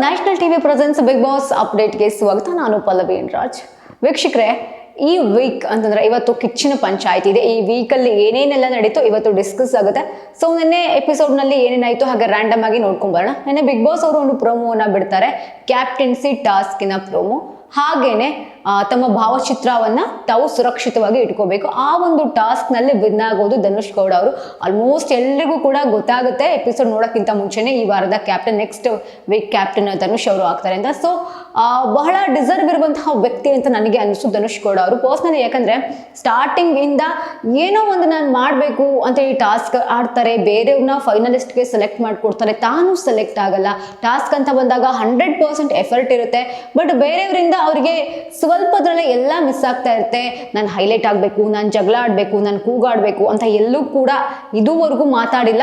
National TV presence Bigg Boss ಅಪ್ಡೇಟ್ಗೆ ಸ್ವಾಗತ. ನಾನು ಪಲ್ಲವಿ ರಾಜ್. ವೀಕ್ಷಕರೇ, ಈ ವೀಕ್ ಅಂತಂದ್ರೆ ಇವತ್ತು ಕಿಚ್ಚಿನ ಪಂಚಾಯತ್ ಇದೆ. ಈ ವೀಕಲ್ಲಿ ಏನೇನೆಲ್ಲ ನಡೀತು ಇವತ್ತು ಡಿಸ್ಕಸ್ ಆಗುತ್ತೆ. ಸೊ ನಿನ್ನೆ ಎಪಿಸೋಡ್ನಲ್ಲಿ ಏನೇನಾಯಿತು ಹಾಗೆ ರ್ಯಾಂಡಮ್ ಆಗಿ ನೋಡ್ಕೊಂಬರೋಣ. ನಿನ್ನೆ ಬಿಗ್ ಬಾಸ್ ಅವರು ಒಂದು ಪ್ರೋಮೋನ ಬಿಡ್ತಾರೆ, ಕ್ಯಾಪ್ಟನ್ಸಿ ಟಾಸ್ಕಿನ ಪ್ರೋಮೋ. ಹಾಗೇನೆ ತಮ್ಮ ಭಾವಚಿತ್ರವನ್ನ ತಾವು ಸುರಕ್ಷಿತವಾಗಿ ಇಟ್ಕೋಬೇಕು. ಆ ಒಂದು ಟಾಸ್ಕ್ ನಲ್ಲಿ ವಿನ್ ಆಗೋದು ಧನುಷ್ ಗೌಡ ಅವರು. ಆಲ್ಮೋಸ್ಟ್ ಎಲ್ರಿಗೂ ಕೂಡ ಗೊತ್ತಾಗುತ್ತೆ ಎಪಿಸೋಡ್ ನೋಡೋಕ್ಕಿಂತ ಮುಂಚೆನೆ ಈ ವಾರದ captain, next week captain Dhanush ಅವರು ಆಗ್ತಾರೆ ಅಂತ. ಸೊ ಬಹಳ ಡಿಸರ್ವ್ ಇರುವಂತಹ ವ್ಯಕ್ತಿ ಅಂತ ನನಗೆ ಅನಿಸ್ತು ಧನುಷ್ ಗೌಡ ಅವರು ಪರ್ಸ್ನಲಿ. ಯಾಕಂದ್ರೆ ಸ್ಟಾರ್ಟಿಂಗ್ ಇಂದ ಏನೋ ಒಂದು ನಾನು ಮಾಡಬೇಕು ಅಂತ ಈ ಟಾಸ್ಕ್ ಆಡ್ತಾರೆ, ಬೇರೆಯವ್ರನ್ನ ಫೈನಲಿಸ್ಟ್ಗೆ ಸೆಲೆಕ್ಟ್ ಮಾಡ್ಕೊಡ್ತಾರೆ, ತಾನು ಸೆಲೆಕ್ಟ್ ಆಗಲ್ಲ. ಟಾಸ್ಕ್ ಅಂತ ಬಂದಾಗ 100% ಎಫರ್ಟ್ ಇರುತ್ತೆ, ಬಟ್ ಬೇರೆಯವರಿಂದ ಅವರಿಗೆ ಸ್ವಲ್ಪದ್ರಲ್ಲೇ ಎಲ್ಲ ಮಿಸ್ ಆಗ್ತಾ ಇರುತ್ತೆ. ನಾನು ಹೈಲೈಟ್ ಆಗಬೇಕು, ನಾನು ಜಗಳ ಆಡಬೇಕು, ನಾನು ಕೂಗಾಡಬೇಕು ಅಂತ ಎಲ್ಲೂ ಕೂಡ ಇದುವರೆಗೂ ಮಾತಾಡಿಲ್ಲ.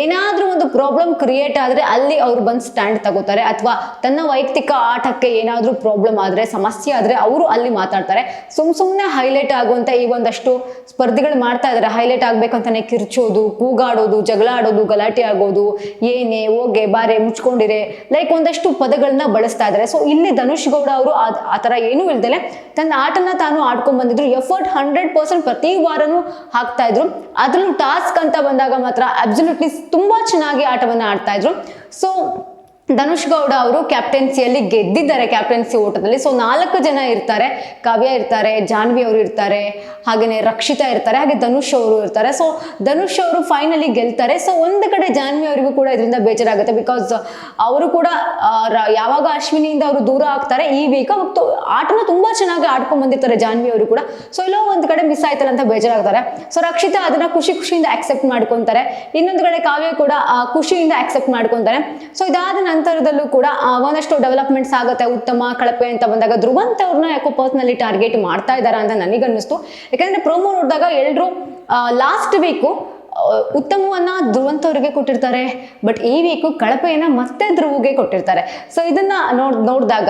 ಏನಾದರೂ ಒಂದು ಪ್ರಾಬ್ಲಮ್ ಕ್ರಿಯೇಟ್ ಆದರೆ ಅಲ್ಲಿ ಅವ್ರು ಬಂದು ಸ್ಟ್ಯಾಂಡ್ ತಗೋತಾರೆ, ಅಥವಾ ತನ್ನ ವೈಯಕ್ತಿಕ ಆಟಕ್ಕೆ ಏನಾದರೂ ಪ್ರಾಬ್ಲಮ್ ಆದರೆ, ಸಮಸ್ಯೆ ಆದರೆ ಅವರು ಅಲ್ಲಿ ಮಾತಾಡ್ತಾರೆ. ಸುಮ್ಮನೆ ಹೈಲೈಟ್ ಆಗುವಂಥ ಈ ಒಂದಷ್ಟು ಸ್ಪರ್ಧೆಗಳು ಮಾಡ್ತಾ ಇದ್ದಾರೆ. ಹೈಲೈಟ್ ಆಗ್ಬೇಕಂತಾನೆ ಕಿರ್ಚೋದು, ಕೂಗಾಡೋದು, ಜಗಳ ಆಡೋದು, ಗಲಾಟೆ ಆಗೋದು, ಏನೇ ಹೋಗೆ ಬಾರೆ ಮುಚ್ಕೊಂಡಿರೆ, ಲೈಕ್ ಒಂದಷ್ಟು ಪದಗಳನ್ನ ಬಳಸ್ತಾ ಇದ್ದಾರೆ. ಸೊ ಇಲ್ಲಿ ಧನುಷ್ ಗೌಡ ಅವರು ಆ ಥರ ಏನೂ ಇಲ್ದಲೆ ತನ್ನ ಆಟನ ತಾನು ಆಡ್ಕೊಂಡ್ ಬಂದಿದ್ರು. ಎಫರ್ಟ್ 100% ಪ್ರತಿ ವಾರನೂ ಹಾಕ್ತಾ ಇದ್ರು. ಅದ್ರಲ್ಲೂ ಟಾಸ್ಕ್ ಅಂತ ಬಂದಾಗ ಮಾತ್ರ ಅಬ್ಸಲ್ಯೂಟ್ಲಿ ತುಂಬಾ ಚೆನ್ನಾಗಿ ಆಟವನ್ನ ಆಡ್ತಾ ಇದ್ರು. ಸೊ ಧನುಷ್ ಗೌಡ ಅವರು ಕ್ಯಾಪ್ಟನ್ಸಿಯಲ್ಲಿ ಗೆದ್ದಿದ್ದಾರೆ, ಕ್ಯಾಪ್ಟನ್ಸಿ ಓಟದಲ್ಲಿ. ಸೊ 4 ಜನ ಇರ್ತಾರೆ. ಕಾವ್ಯ ಇರ್ತಾರೆ, ಜಾನ್ವಿ ಅವರು ಇರ್ತಾರೆ, ಹಾಗೆಯೇ ರಕ್ಷಿತಾ ಇರ್ತಾರೆ, ಹಾಗೆ ಧನುಷ್ ಅವರು ಇರ್ತಾರೆ. ಸೊ ಧನುಷ್ ಅವರು ಫೈನಲಿ ಗೆಲ್ತಾರೆ. ಸೊ ಒಂದು ಕಡೆ ಜಾನ್ವಿ ಅವರಿಗೂ ಕೂಡ ಇದರಿಂದ ಬೇಜಾರಾಗುತ್ತೆ, ಬಿಕಾಸ್ ಅವರು ಕೂಡ ಯಾವಾಗ ಅಶ್ವಿನಿಯಿಂದ ಅವರು ದೂರ ಆಗ್ತಾರೆ, ಈ ವೀಕ್ ಆಟನ ತುಂಬಾ ಚೆನ್ನಾಗಿ ಆಡ್ಕೊಂಡ್ ಬಂದಿರ್ತಾರೆ ಜಾನ್ವಿ ಅವರು ಕೂಡ. ಸೊ ಎಲ್ಲೋ ಒಂದು ಕಡೆ ಮಿಸ್ ಆಯ್ತಲ್ಲ ಅಂತ ಬೇಜಾರಾಗ್ತಾರೆ. ಸೊ ರಕ್ಷಿತಾ ಅದನ್ನ ಖುಷಿಯಿಂದ ಆಕ್ಸೆಪ್ಟ್ ಮಾಡ್ಕೊಂತಾರೆ. ಇನ್ನೊಂದು ಕಡೆ ಕಾವ್ಯ ಕೂಡ ಖುಷಿಯಿಂದ ಆಕ್ಸೆಪ್ಟ್ ಮಾಡ್ಕೊಂತಾರೆ. ಸೊ ಇದಾದ ನಂತರದಲ್ಲೂ ಕೂಡ ಒಂದಷ್ಟು ಡೆವಲಪ್ಮೆಂಟ್ಸ್ ಆಗುತ್ತೆ. ಉತ್ತಮ, ಕಳಪೆ ಅಂತ ಬಂದಾಗ ಧ್ರುವಂತ್ ಅವ್ರನ್ನ ಯಾಕೋ ಪರ್ಸ್ನಲಿ ಟಾರ್ಗೆಟ್ ಮಾಡ್ತಾ ಇದ್ದಾರಾ ಅಂತ ನನಗನ್ನಿಸ್ತು. ಯಾಕಂದ್ರೆ ಪ್ರೋಮೋ ನೋಡಿದಾಗ ಎಲ್ರು ಲಾಸ್ಟ್ ವೀಕು ಉತ್ತಮವನ್ನ ಧ್ರುವಂತ್ ಅವರಿಗೆ ಕೊಟ್ಟಿರ್ತಾರೆ, ಬಟ್ ಈ ವೀಕು ಕಳಪೆಯನ್ನ ಮತ್ತೆ ಧ್ರುವಗೆ ಕೊಟ್ಟಿರ್ತಾರೆ. ಸೊ ಇದನ್ನ ನೋಡಿದಾಗ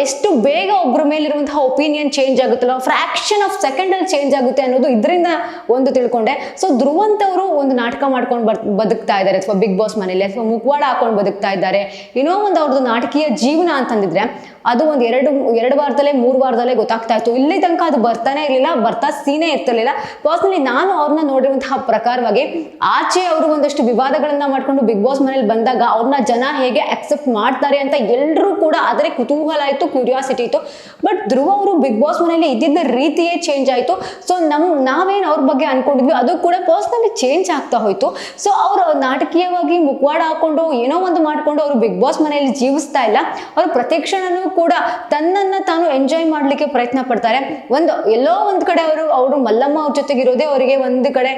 ಎಷ್ಟು ಬೇಗ ಒಬ್ಬರ ಮೇಲಿರುವಂತಹ ಒಪಿನಿಯನ್ ಚೇಂಜ್ ಆಗುತ್ತಲ್ಲ, ಫ್ರಾಕ್ಷನ್ ಆಫ್ ಸೆಕೆಂಡ್ ಅಲ್ಲಿ ಚೇಂಜ್ ಆಗುತ್ತೆ ಅನ್ನೋದು ಇದರಿಂದ ಒಂದು ತಿಳ್ಕೊಂಡೆ. ಸೊ ಧ್ರುವಂತ್ ಅವರು ಒಂದು ನಾಟಕ ಮಾಡ್ಕೊಂಡು ಬದುಕ್ತಾ ಇದ್ದಾರೆ, ಅಥವಾ ಬಿಗ್ ಬಾಸ್ ಮನೇಲಿ ಅಥವಾ ಮುಖವಾಡ ಹಾಕೊಂಡು ಬದುಕ್ತಾ ಇದ್ದಾರೆ. ಏನೋ ಒಂದು ಅವ್ರದ್ದು ನಾಟಕೀಯ ಜೀವನ ಅಂತಂದಿದ್ರೆ ಅದು ಒಂದು ಎರಡು ವಾರದಲ್ಲೇ 3 ವಾರದಲ್ಲೇ ಗೊತ್ತಾಗ್ತಾ ಇತ್ತು. ಇಲ್ಲಿ ತನಕ ಅದು ಬರ್ತಾನೆ ಇರಲಿಲ್ಲ, ಬರ್ತಾ ಸೀನೇ ಇರ್ತಿರ್ಲಿಲ್ಲ. ಪರ್ಸ್ನಲಿ ನಾನು ಅವ್ರನ್ನ ನೋಡಿರುವಂತಹ ಪ್ರಕಾರವಾಗಿ ಆಚೆ ಅವರು ಒಂದಷ್ಟು ವಿವಾದಗಳನ್ನ ಮಾಡ್ಕೊಂಡು ಬಿಗ್ ಬಾಸ್ ಮನೇಲಿ ಬಂದಾಗ ಅವ್ರನ್ನ ಜನ ಹೇಗೆ ಅಕ್ಸೆಪ್ಟ್ ಮಾಡ್ತಾರೆ ಅಂತ ಎಲ್ಲರೂ ಕೂಡ ಅದರ ಕುತೂಹಲ ಇತ್ತು, ಕ್ಯೂರಿಯಾಸಿಟಿ ಇತ್ತು. ಬಟ್ ಧ್ರುವ ಅವರು ಬಿಗ್ ಬಾಸ್ ಮನೇಲಿ ಇದ್ದಿದ್ದ ರೀತಿಯೇ ಚೇಂಜ್ ಆಯಿತು. ಸೊ ನಾವೇನು ಅವ್ರ ಬಗ್ಗೆ ಅನ್ಕೊಂಡಿದ್ವಿ ಅದು ಕೂಡ ಪರ್ಸ್ನಲಿ ಚೇಂಜ್ ಆಗ್ತಾ ಹೋಯ್ತು. ಸೊ ಅವರು ನಾಟಕೀಯವಾಗಿ ಮುಖವಾಡ ಹಾಕೊಂಡು ಏನೋ ಒಂದು ಮಾಡ್ಕೊಂಡು ಅವರು ಬಿಗ್ ಬಾಸ್ ಮನೆಯಲ್ಲಿ ಜೀವಿಸ್ತಾ ಇಲ್ಲ. ಅವರು ಪ್ರತಿಕ್ಷಣನೂ ಕೂಡ ತನ್ನನ್ನ ತಾನು ಎಂಜಾಯ್ ಮಾಡ್ಲಿಕ್ಕೆ ಪ್ರಯತ್ನ ಪಡ್ತಾರೆ. ಎಲ್ಲೋ ಒಂದ್ ಕಡೆ ಅವರು ಮಲ್ಲಮ್ಮ ಅವ್ರ ಜೊತೆಗಿರೋದೇ ಅವರಿಗೆ ಒಂದು ಕಡೆ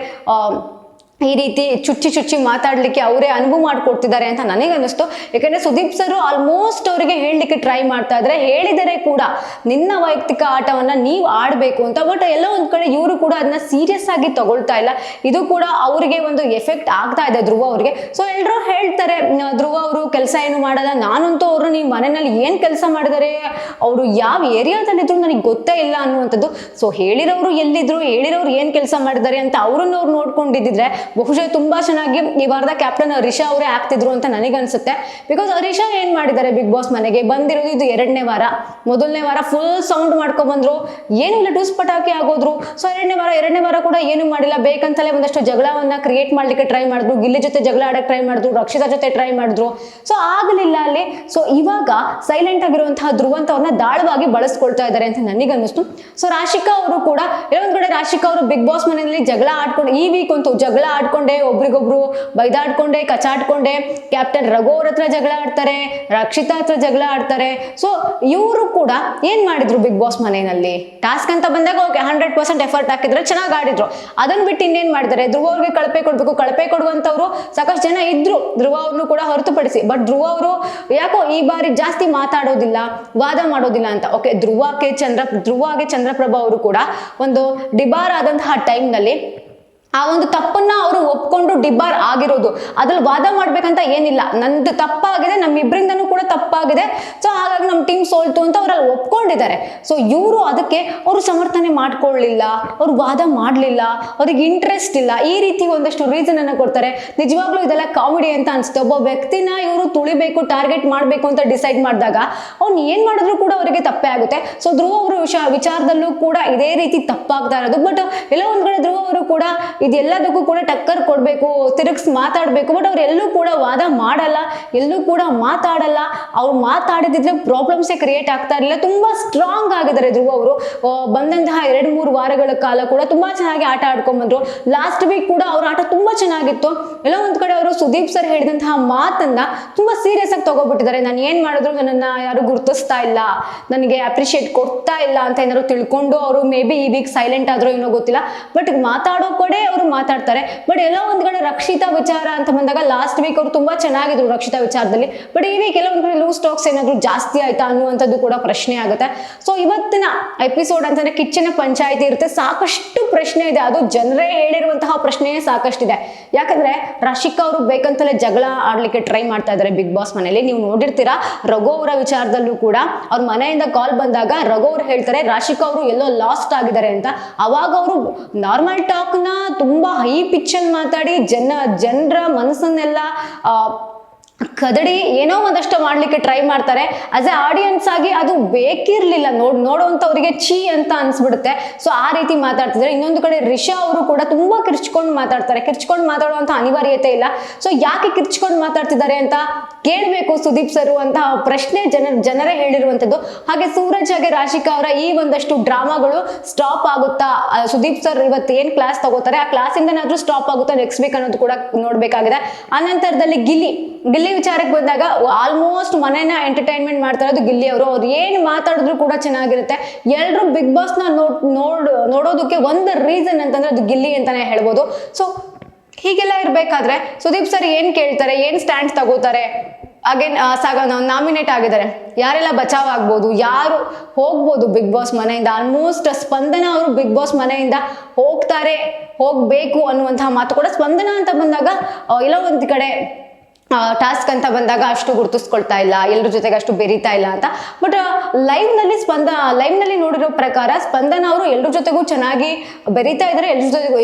ಈ ರೀತಿ ಚುಚ್ಚಿ ಮಾತಾಡ್ಲಿಕ್ಕೆ ಅವರೇ ಅನುಭವ ಮಾಡ್ಕೊಡ್ತಿದ್ದಾರೆ ಅಂತ ನನಗನ್ನಿಸ್ತು. ಯಾಕಂದ್ರೆ ಸುದೀಪ್ ಸರ್ ಆಲ್ಮೋಸ್ಟ್ ಅವರಿಗೆ ಹೇಳಲಿಕ್ಕೆ ಟ್ರೈ ಮಾಡ್ತಾ ಇದ್ರೆ, ಹೇಳಿದರೆ ಕೂಡ ನಿನ್ನ ವೈಯಕ್ತಿಕ ಆಟವನ್ನ ನೀವು ಆಡಬೇಕು ಅಂತ. ಬಟ್ ಎಲ್ಲೋ ಒಂದ್ ಕಡೆ ಇವರು ಕೂಡ ಅದನ್ನ ಸೀರಿಯಸ್ ಆಗಿ ತಗೊಳ್ತಾ ಇಲ್ಲ. ಇದು ಕೂಡ ಅವರಿಗೆ ಒಂದು ಎಫೆಕ್ಟ್ ಆಗ್ತಾ ಇದೆ ಧ್ರುವ ಅವರಿಗೆ. ಸೊ ಎಲ್ಲರೂ ಹೇಳ್ತಾರೆ ಧ್ರುವ ಅವರು ಕೆಲಸ ಏನು ಮಾಡಲ್ಲ. ನಾನಂತೂ ಅವರು ನೀವು ಮನೆಯಲ್ಲಿ ಏನ್ ಕೆಲಸ ಮಾಡಿದಾರೆ, ಅವರು ಯಾವ ಏರಿಯಾದಲ್ಲಿದ್ರು ನನಗೆ ಗೊತ್ತೇ ಇಲ್ಲ ಅನ್ನುವಂಥದ್ದು. ಸೊ ಹೇಳಿರೋರು ಎಲ್ಲಿದ್ರು, ಹೇಳಿರೋರು ಏನ್ ಕೆಲಸ ಮಾಡಿದ್ದಾರೆ ಅಂತ ಅವ್ರನ್ನ ಅವ್ರು ನೋಡ್ಕೊಂಡಿದ್ರೆ ಬಹುಶಃ ತುಂಬಾ ಚೆನ್ನಾಗಿ ಈ ವಾರದ ಕ್ಯಾಪ್ಟನ್ ರಿಷಾ ಅವರೇ ಆಗ್ತಿದ್ರು ಅಂತ ನನಗನ್ಸುತ್ತೆ. ಬಿಕಾಸ್ ರಿಷಾ ಏನ್ ಮಾಡಿದ್ದಾರೆ, ಬಿಗ್ ಬಾಸ್ ಮನೆಗೆ ಬಂದಿರೋದು ಇದು 2ನೇ ವಾರ. 1ನೇ ವಾರ ಫುಲ್ ಸೌಂಡ್ ಮಾಡ್ಕೊಂಡ್ ಬಂದ್ರು, ಏನು ಇಲ್ಲ ಟೂಸ್ ಪಟಾಕಿ ಆಗೋದ್ರು. ಸೊ 2ನೇ ವಾರ ಕೂಡ ಏನು ಮಾಡಿಲ್ಲ, ಬೇಕಂತಲೇ ಒಂದಷ್ಟು ಜಗಳವನ್ನ ಕ್ರಿಯೇಟ್ ಮಾಡ್ಲಿಕ್ಕೆ ಟ್ರೈ ಮಾಡಿದ್ರು. ಗಿಲ್ಲಿ ಜೊತೆ ಜಗಳ ಆಡಕ್ಕೆ ಟ್ರೈ ಮಾಡಿದ್ರು, ರಕ್ಷಿತಾ ಜೊತೆ ಟ್ರೈ ಮಾಡಿದ್ರು. ಸೊ ಆಗಲಿಲ್ಲ ಅಲ್ಲಿ. ಸೊ ಇವಾಗ ಸೈಲೆಂಟ್ ಆಗಿರುವಂತಹ ಧ್ರುವಂತ್ ಅವ್ರನ್ನ ದಾಳವಾಗಿ ಬಳಸ್ಕೊಳ್ತಾ ಇದ್ದಾರೆ ಅಂತ ನನಗನ್ನಿಸ್ತು. ಸೊ ರಾಶಿಕಾ ಅವರು ಕೂಡ ಇನ್ನೊಂದ್ ಕಡೆ ರಾಶಿಕಾ ಅವರು ಬಿಗ್ ಬಾಸ್ ಮನೆಯಲ್ಲಿ ಜಗಳ ಆಡ್ಕೊಂಡು ಈ ವೀಕ್ ಅಂತೂ ಜಗಳ ಆಡ್ಕೊಂಡೆ, ಒಬ್ರಿಗೊಬ್ರು ಬೈದಾಡ್ಕೊಂಡೆ, ಕಚಾಡ್ಕೊಂಡೆ. ಕ್ಯಾಪ್ಟನ್ ರಘು ಅವ್ರ ಹತ್ರ ಜಗಳ ಆಡ್ತಾರೆ, ರಕ್ಷಿತಾ ಹತ್ರ ಜಗಳ ಆಡ್ತಾರೆ. ಸೊ ಇವರು ಕೂಡ ಏನ್ ಮಾಡಿದ್ರು ಬಿಗ್ ಬಾಸ್ ಮನೆಯಲ್ಲಿ ಟಾಸ್ಕ್ ಅಂತ ಬಂದಾಗ ಓಕೆ 100% ಎಫರ್ಟ್ ಹಾಕಿದ್ರೆ ಚೆನ್ನಾಗಿ ಆಡಿದ್ರು. ಅದನ್ನ ಬಿಟ್ಟು ಇನ್ನೇನ್ ಮಾಡಿದ್ದಾರೆ, ಧ್ರುವ ಅವ್ರಿಗೆ ಕಳಪೆ ಕೊಡ್ಬೇಕು, ಕಳಪೆ ಕೊಡುವಂತವ್ರು ಸಾಕಷ್ಟು ಜನ ಇದ್ರು ಧ್ರುವ ಅವ್ರನ್ನು ಕೂಡ ಹೊರತುಪಡಿಸಿ. ಬಟ್ ಧ್ರುವ ಅವರು ಯಾಕೋ ಈ ಬಾರಿ ಜಾಸ್ತಿ ಮಾತಾಡೋದಿಲ್ಲ, ವಾದ ಮಾಡೋದಿಲ್ಲ ಅಂತ. ಓಕೆ, ಧ್ರುವಗೆ ಚಂದ್ರಪ್ರಭಾ ಅವರು ಕೂಡ ಒಂದು ಡಿಬಾರ್ ಆದಂತಹ ಟೈಮ್ನಲ್ಲಿ ಆ ಒಂದು ತಪ್ಪನ್ನ ಅವರು ಒಪ್ಕೊಂಡು ಡಿಬಾರ್ ಆಗಿರೋದು. ಅದ್ರಲ್ಲಿ ವಾದ ಮಾಡ್ಬೇಕಂತ ಏನಿಲ್ಲ, ನಂದು ತಪ್ಪಾಗಿದೆ, ನಮ್ಮಿಬ್ಬರಿಂದನೂ ಕೂಡ ತಪ್ಪಾಗಿದೆ, ಸೊ ಹಾಗಾಗಿ ನಮ್ಮ ಟೀಮ್ ಸೋಲ್ತು ಅಂತ ಅವರಲ್ಲಿ ಒಪ್ಕೊಂಡಿದ್ದಾರೆ. ಸೊ ಇವರು ಅದಕ್ಕೆ ಅವರು ಸಮರ್ಥನೆ ಮಾಡ್ಕೊಳ್ಳಿಲ್ಲ, ಅವ್ರು ವಾದ ಮಾಡಲಿಲ್ಲ, ಅವ್ರಿಗೆ ಇಂಟ್ರೆಸ್ಟ್ ಇಲ್ಲ, ಈ ರೀತಿ ಒಂದಷ್ಟು ರೀಸನ್ ಅನ್ನ ಕೊಡ್ತಾರೆ. ನಿಜವಾಗ್ಲೂ ಇದೆಲ್ಲ ಕಾಮಿಡಿ ಅಂತ ಅನ್ಸುತ್ತೆ. ಒಬ್ಬ ವ್ಯಕ್ತಿನ ಇವರು ತುಳಿಬೇಕು, ಟಾರ್ಗೆಟ್ ಮಾಡಬೇಕು ಅಂತ ಡಿಸೈಡ್ ಮಾಡಿದಾಗ ಅವ್ನು ಏನ್ ಮಾಡಿದ್ರು ಕೂಡ ಅವರಿಗೆ ತಪ್ಪೇ ಆಗುತ್ತೆ. ಸೊ ಧ್ರುವ ಅವರು ವಿಚಾರದಲ್ಲೂ ಕೂಡ ಇದೇ ರೀತಿ ತಪ್ಪಾಗ್ತಾ ಇರೋದು. ಬಟ್ ಎಲ್ಲೋ ಒಂದ್ ಕಡೆ ಧ್ರುವ ಅವರು ಕೂಡ ಇದೆಲ್ಲದಕ್ಕೂ ಕೂಡ ಟಕ್ಕರ್ ಕೊಡ್ಬೇಕು, ತಿರುಗಿಸಿ ಮಾತಾಡ್ಬೇಕು, ಬಟ್ ಅವ್ರು ಎಲ್ಲೂ ಕೂಡ ವಾದ ಮಾಡಲ್ಲ, ಎಲ್ಲೂ ಕೂಡ ಮಾತಾಡಲ್ಲ. ಅವ್ರು ಮಾತಾಡಿದ್ರೆ ಪ್ರಾಬ್ಲಮ್ಸೇ ಕ್ರಿಯೇಟ್ ಆಗ್ತಾ ಇರಲಿಲ್ಲ. ತುಂಬಾ ಸ್ಟ್ರಾಂಗ್ ಆಗಿದ್ದಾರೆ ಧ್ರುವ ಅವರು. ಬಂದಂತಹ 2-3 ವಾರಗಳ ಕಾಲ ಕೂಡ ತುಂಬಾ ಚೆನ್ನಾಗಿ ಆಟ ಆಡ್ಕೊಂಡ್ ಬಂದ್ರು. ಲಾಸ್ಟ್ ವೀಕ್ ಕೂಡ ಅವ್ರ ಆಟ ತುಂಬಾ ಚೆನ್ನಾಗಿತ್ತು. ಎಲ್ಲ ಒಂದ್ ಕಡೆ ಅವರು ಸುದೀಪ್ ಸರ್ ಹೇಳಿದಂತಹ ಮಾತನ್ನ ತುಂಬಾ ಸೀರಿಯಸ್ ಆಗಿ ತಗೋಬಿಟ್ಟಿದ್ದಾರೆ. ನಾನು ಏನ್ ಮಾಡಿದ್ರು ನನ್ನನ್ನ ಯಾರು ಗುರುತಿಸ್ತಾ ಇಲ್ಲ, ನನಗೆ ಅಪ್ರಿಶಿಯೇಟ್ ಕೊಡ್ತಾ ಇಲ್ಲ ಅಂತ ಏನಾದ್ರು ತಿಳ್ಕೊಂಡು ಅವರು ಮೇ ಬಿ ಈ ವೀಕ್ ಸೈಲೆಂಟ್ ಆದ್ರೂ ಏನೋ ಗೊತ್ತಿಲ್ಲ, ಬಟ್ ಮಾತಾಡೋ ಕಡೆ ಅವರು ಮಾತಾಡ್ತಾರೆ. ಬಟ್ ಎಲ್ಲ ಒಂದ್ ಕಡೆ ರಕ್ಷಿತಾ ವಿಚಾರ ಅಂತ ಬಂದಾಗ ಲಾಸ್ಟ್ ವೀಕ್ ಅವರು ತುಂಬಾ ಚೆನ್ನಾಗಿದ್ರು ರಕ್ಷಿತಾ ವಿಚಾರದಲ್ಲಿ, ಬಟ್ ಈ ವೀಕ್ ಎಲ್ಲ ಒಂದ್ ಕಡೆ ಲೂಸ್ ಟಾಕ್ಸ್ ಏನಾದ್ರು ಜಾಸ್ತಿ ಆಯ್ತಾ ಅನ್ನುವಂಥದ್ದು ಕೂಡ ಪ್ರಶ್ನೆ ಆಗುತ್ತೆ. ಸೊ ಇವತ್ತಿನ ಎಪಿಸೋಡ್ ಅಂತಂದ್ರೆ ಕಿಚ್ಚನ ಪಂಚಾಯಿತಿ ಇರುತ್ತೆ. ಸಾಕಷ್ಟು ಪ್ರಶ್ನೆ ಇದೆ, ಅದು ಜನರೇ ಹೇಳಿರುವಂತಹ ಪ್ರಶ್ನೆಯೇ ಸಾಕಷ್ಟಿದೆ. ಯಾಕಂದ್ರೆ ರಾಶಿಕಾ ಅವರು ಬೇಕಂತಲೇ ಜಗಳ ಆಡ್ಲಿಕ್ಕೆ ಟ್ರೈ ಮಾಡ್ತಾ ಇದ್ದಾರೆ ಬಿಗ್ ಬಾಸ್ ಮನೆಯಲ್ಲಿ. ನೀವು ನೋಡಿರ್ತೀರಾ, ರಘು ಅವರ ವಿಚಾರದಲ್ಲೂ ಕೂಡ ಅವ್ರ ಮನೆಯಿಂದ ಕಾಲ್ ಬಂದಾಗ ರಘು ಅವ್ರು ಹೇಳ್ತಾರೆ ರಾಶಿಕಾ ಅವರು ಎಲ್ಲೋ ಲಾಸ್ಟ್ ಆಗಿದ್ದಾರೆ ಅಂತ. ಅವಾಗ ಅವರು ನಾರ್ಮಲ್ ಟಾಕ್ ನ ತುಂಬಾ ಹೈ ಪಿಚ್ ಅಲ್ಲಿ ಮಾತಾಡಿ ಜನರ ಮನಸ್ಸನ್ನೆಲ್ಲ ಕದಡಿ ಏನೋ ಒಂದಷ್ಟು ಮಾಡ್ಲಿಕ್ಕೆ ಟ್ರೈ ಮಾಡ್ತಾರೆ. ಆಸ್ ಎ ಆಡಿಯನ್ಸ್ ಆಗಿ ಅದು ಬೇಕಿರ್ಲಿಲ್ಲ, ನೋಡುವಂತವ್ರಿಗೆ ಛೀ ಅಂತ ಅನ್ಸ್ಬಿಡುತ್ತೆ. ಸೊ ಆ ರೀತಿ ಮಾತಾಡ್ತಿದ್ದಾರೆ. ಇನ್ನೊಂದು ಕಡೆ ರಿಷಾ ಅವರು ಕೂಡ ತುಂಬಾ ಕಿರ್ಚ್ಕೊಂಡು ಮಾತಾಡ್ತಾರೆ. ಕಿರ್ಚ್ಕೊಂಡು ಮಾತಾಡುವಂತ ಅನಿವಾರ್ಯತೆ ಇಲ್ಲ. ಸೊ ಯಾಕೆ ಕಿರ್ಚ್ಕೊಂಡು ಮಾತಾಡ್ತಿದ್ದಾರೆ ಅಂತ ಕೇಳಬೇಕು ಸುದೀಪ್ ಸರ್ ಅಂತ ಪ್ರಶ್ನೆ ಜನರೇ ಹೇಳಿರುವಂತದ್ದು. ಹಾಗೆ ಸೂರಜ್ ಹಾಗೆ ರಾಶಿಕಾ ಅವರ ಈ ಒಂದಷ್ಟು ಡ್ರಾಮಾಗಳು ಸ್ಟಾಪ್ ಆಗುತ್ತಾ, ಸುದೀಪ್ ಸರ್ ಇವತ್ತು ಏನ್ ಕ್ಲಾಸ್ ತಗೋತಾರೆ ಆ ಕ್ಲಾಸ್ ಇಂದನಾದ್ರೂ ಸ್ಟಾಪ್ ಆಗುತ್ತಾ ನೆಕ್ಸ್ಟ್ ವೀಕ್ ಅನ್ನೋದು ಕೂಡ ನೋಡ್ಬೇಕಾಗಿದೆ. ಆನಂತರದಲ್ಲಿ ಗಿಲ್ಲಿ ವಿಚಾರಕ್ಕೆ ಬಂದಾಗ ಆಲ್ಮೋಸ್ಟ್ ಮನೇನ ಎಂಟರ್ಟೈನ್ಮೆಂಟ್ ಮಾಡ್ತಾ ಇರೋದು ಗಿಲ್ಲಿ ಅವರು. ಅವ್ರು ಏನ್ ಮಾತಾಡಿದ್ರು ಕೂಡ ಚೆನ್ನಾಗಿರುತ್ತೆ. ಎಲ್ರು ಬಿಗ್ ಬಾಸ್ ನ ನೋಡೋದಕ್ಕೆ ಒಂದು ರೀಸನ್ ಅಂತಂದ್ರೆ ಅದು ಗಿಲ್ಲಿ ಅಂತಾನೆ ಹೇಳ್ಬೋದು. ಸೊ ಹೀಗೆಲ್ಲ ಇರ್ಬೇಕಾದ್ರೆ ಸುದೀಪ್ ಸರ್ ಏನ್ ಕೇಳ್ತಾರೆ, ಏನ್ ಸ್ಟ್ಯಾಂಡ್ ತಗೋತಾರೆ, ಅಗೇನ್ ನಾಮಿನೇಟ್ ಆಗಿದ್ದಾರೆ, ಯಾರೆಲ್ಲ ಬಚಾವ್ ಆಗ್ಬೋದು, ಯಾರು ಹೋಗ್ಬೋದು ಬಿಗ್ ಬಾಸ್ ಮನೆಯಿಂದ. ಆಲ್ಮೋಸ್ಟ್ ಸ್ಪಂದನ ಅವರು ಬಿಗ್ ಬಾಸ್ ಮನೆಯಿಂದ ಹೋಗ್ಬೇಕು ಅನ್ನುವಂತಹ ಮಾತು ಕೂಡ. ಸ್ಪಂದನ ಅಂತ ಬಂದಾಗ ಎಲ್ಲ ಒಂದ್ ಕಡೆ ಟಾಸ್ಕ್ ಅಂತ ಬಂದಾಗ ಅಷ್ಟು ಗುರುತಿಸ್ಕೊಳ್ತಾ ಇಲ್ಲ, ಎಲ್ಲರ ಜೊತೆಗೆ ಅಷ್ಟು ಬೆರೀತಾ ಇಲ್ಲ ಅಂತ. ಬಟ್ ಲೈವ್ ನಲ್ಲಿ ನೋಡಿರೋ ಪ್ರಕಾರ ಸ್ಪಂದನ ಅವರು ಎಲ್ಲರ ಜೊತೆಗೂ ಚೆನ್ನಾಗಿ ಬೆರೀತಾ ಇದ್ದಾರೆ,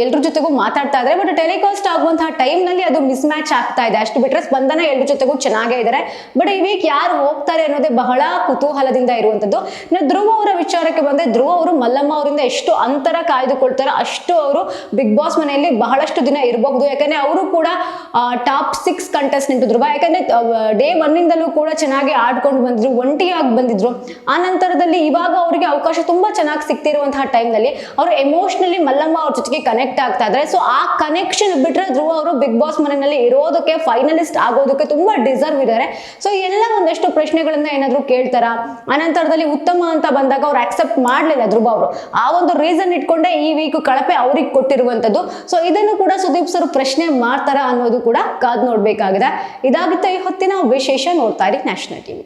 ಎಲ್ಲರ ಜೊತೆಗೂ ಮಾತಾಡ್ತಾ ಇದ್ದಾರೆ. ಬಟ್ ಟೆಲಿಕಾಸ್ಟ್ ಆಗುವಂತಹ ಟೈಮ್ ನಲ್ಲಿ ಅದು ಮಿಸ್ ಮ್ಯಾಚ್ ಆಗ್ತಾ ಇದೆ. ಅಷ್ಟು ಬಿಟ್ರೆ ಸ್ಪಂದನ ಎಲ್ಲರ ಜೊತೆಗೂ ಚೆನ್ನಾಗೇ ಇದ್ದಾರೆ. ಬಟ್ ಈ ವೀಕ್ ಯಾರು ಹೋಗ್ತಾರೆ ಅನ್ನೋದೇ ಬಹಳ ಕುತೂಹಲದಿಂದ ಇರುವಂತದ್ದು. ಇನ್ನು ಧ್ರುವ ಅವರ ವಿಚಾರಕ್ಕೆ ಬಂದ್ರೆ, ಧ್ರುವ ಅವರು ಮಲ್ಲಮ್ಮ ಅವರಿಂದ ಎಷ್ಟು ಅಂತರ ಕಾಯ್ದುಕೊಳ್ತಾರೋ ಅಷ್ಟು ಅವರು ಬಿಗ್ ಬಾಸ್ ಮನೆಯಲ್ಲಿ ಬಹಳಷ್ಟು ದಿನ ಇರಬಹುದು. ಯಾಕಂದ್ರೆ ಅವರು ಕೂಡ ಟಾಪ್ 6 ಕಂಟೆಸ್ಟೆಂಟ್ ಧ್ರುವ. ಯಾಕಂದ್ರೆ ಡೇ 1 ಇಂದಲೂ ಕೂಡ ಚೆನ್ನಾಗಿ ಆಡ್ಕೊಂಡು ಬಂದಿದ್ರು, ಒಂಟಿಯಾಗಿ ಬಂದಿದ್ರು. ಆ ನಂತರದಲ್ಲಿ ಇವಾಗ ಅವರಿಗೆ ಅವಕಾಶ ತುಂಬಾ ಚೆನ್ನಾಗಿ ಸಿಗ್ತಿರುವಂತಹ ಟೈಮ್ ನಲ್ಲಿ ಅವರು ಎಮೋಷನಲಿ ಮಲ್ಲಮ್ಮ ಅವ್ರ ಜೊತೆಗೆ ಕನೆಕ್ಟ್ ಆಗ್ತಾ ಇದ್ದಾರೆ. ಸೊ ಆ ಕನೆಕ್ಷನ್ ಬಿಟ್ರೆ ಧ್ರುವ ಅವರು ಬಿಗ್ ಬಾಸ್ ಮನೆಯಲ್ಲಿ ಇರೋದಕ್ಕೆ, ಫೈನಲಿಸ್ಟ್ ಆಗೋದಕ್ಕೆ ತುಂಬಾ ಡಿಸರ್ವ್ ಇದ್ದಾರೆ. ಸೊ ಎಲ್ಲ ಒಂದಷ್ಟು ಪ್ರಶ್ನೆಗಳನ್ನ ಏನಾದ್ರು ಕೇಳ್ತಾರ. ಆನಂತರದಲ್ಲಿ ಉತ್ತಮ ಅಂತ ಬಂದಾಗ ಅವ್ರು ಆಕ್ಸೆಪ್ಟ್ ಮಾಡ್ಲಿಲ್ಲ ಧ್ರುವ ಅವರು. ಆ ಒಂದು ರೀಸನ್ ಇಟ್ಕೊಂಡೆ ಈ ವೀಕ್ ಕಳಪೆ ಅವ್ರಿಗೆ ಕೊಟ್ಟಿರುವಂತದ್ದು. ಸೊ ಇದನ್ನು ಕೂಡ ಸುದೀಪ್ ಸರ್ ಪ್ರಶ್ನೆ ಮಾಡ್ತಾರ ಅನ್ನೋದು ಕೂಡ ಕಾದ್ ನೋಡ್ಬೇಕಾಗಿದೆ. ಇದಾಗುತ್ತೆ ಈ ಹೊತ್ತಿನ ವಿಶೇಷ. ನೋಡ್ತಾ ಇರಿ ನ್ಯಾಷನಲ್ ಟಿವಿ.